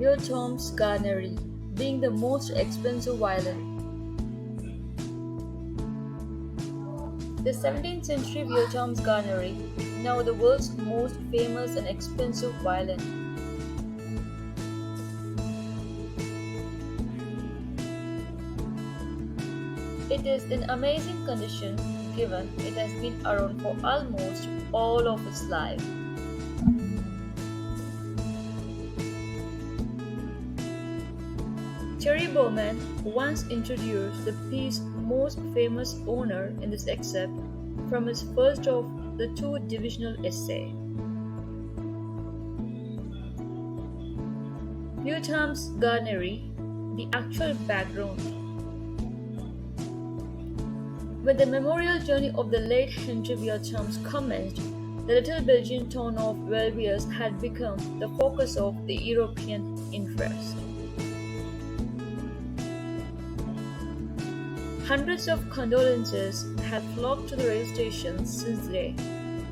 Vieuxtemps Guarneri, being the most expensive violin. The 17th century Vieuxtemps Guarneri, now the world's most famous and expensive violin. It is in amazing condition given it has been around for almost all of its life. Thierry Bauman once introduced the piece's most famous owner in this excerpt from his first of the two divisional essays. Vieuxtemps Guarneri, the actual background. When the memorial journey of the late Henri Vieuxtemps commenced, the little Belgian town of Vivaldi had become the focus of the European interest. Hundreds of condolences had flocked to the railway station since the day,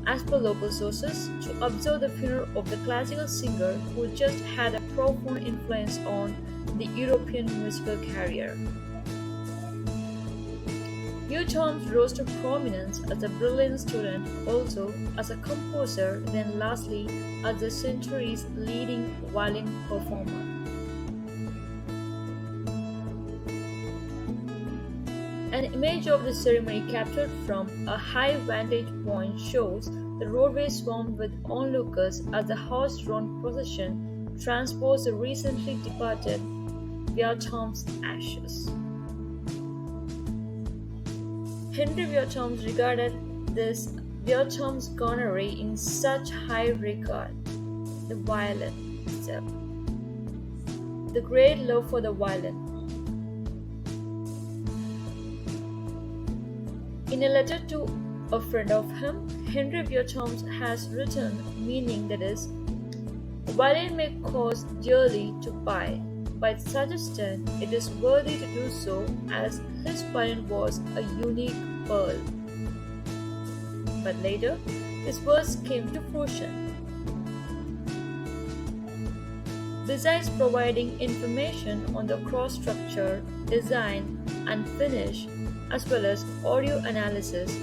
as per local sources, to observe the funeral of the classical singer who just had a profound influence on the European musical career. Vieuxtemps rose to prominence as a brilliant student, also as a composer, then lastly as the century's leading violin performer. An image of the ceremony captured from a high vantage point shows the roadway swarmed with onlookers as the horse-drawn procession transports the recently departed Vieuxtemps' ashes. Henri Vieuxtemps regarded this Vieuxtemps Guarneri in such high regard, the violin itself, the great love for the violin. In a letter to a friend of him, Henri Vieuxtemps has written, meaning that is, a violin may cost dearly to buy, but suggested it is worthy to do so as his violin was a unique pearl. But later, his words came to fruition. Besides providing information on the cross structure, design, and finish, as well as audio analysis,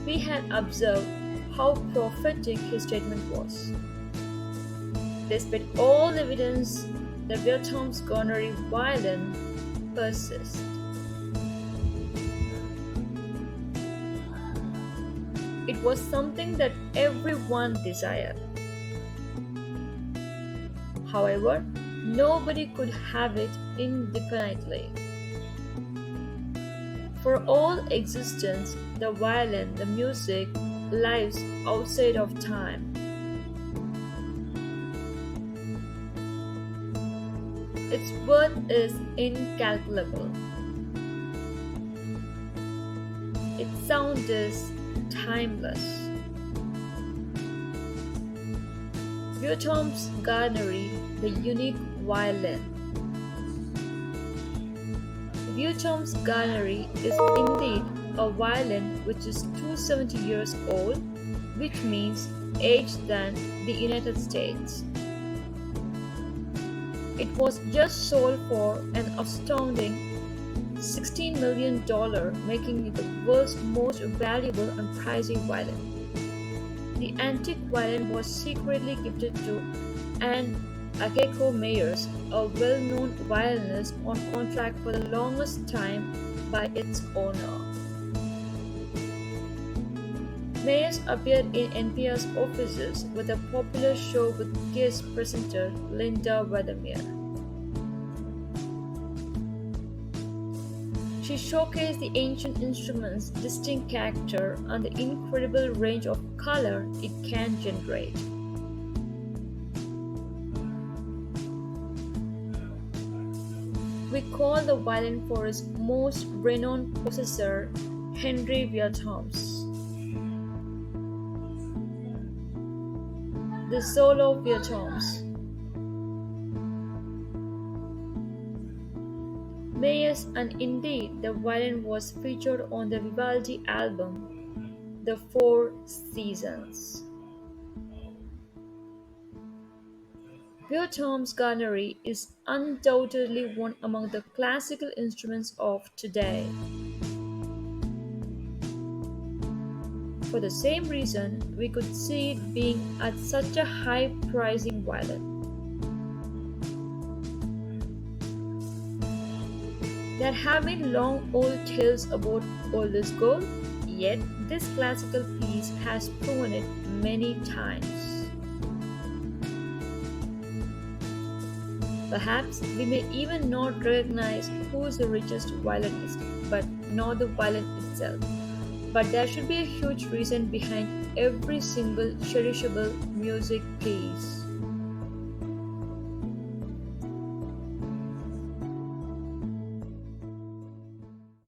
we had observed how prophetic his statement was. Despite all evidence, the Vieuxtemps Guarneri violin persists. It was something that everyone desired. However, nobody could have it indefinitely. For all existence, the violin, the music, lives outside of time. Its worth is incalculable. Its sound is timeless. Vieuxtemps Guarneri, the unique violin. Vieuxtemps Guarneri is indeed a violin which is 270 years old, which means aged than the United States. It was just sold for an astounding $16 million, making it the world's most valuable and pricey violin. The antique violin was secretly gifted to Akiko Meyers, a well-known violinist, on contract for the longest time by its owner. Meyers appeared in NPR's offices with a popular show with guest presenter Linda Weathermere. She showcased the ancient instrument's distinct character and the incredible range of color it can generate. We call the violin for its most renowned possessor, Henri Vieuxtemps. The solo Vieuxtemps. Meyers, and indeed the violin was featured on the Vivaldi album, The Four Seasons. Vieuxtemps Guarneri is undoubtedly one among the classical instruments of today. For the same reason, we could see it being at such a high pricing violin. There have been long old tales about oldest gold, yet this classical piece has proven it many times. Perhaps we may even not recognize who is the richest violinist, but not the violin itself. But there should be a huge reason behind every single cherishable music piece.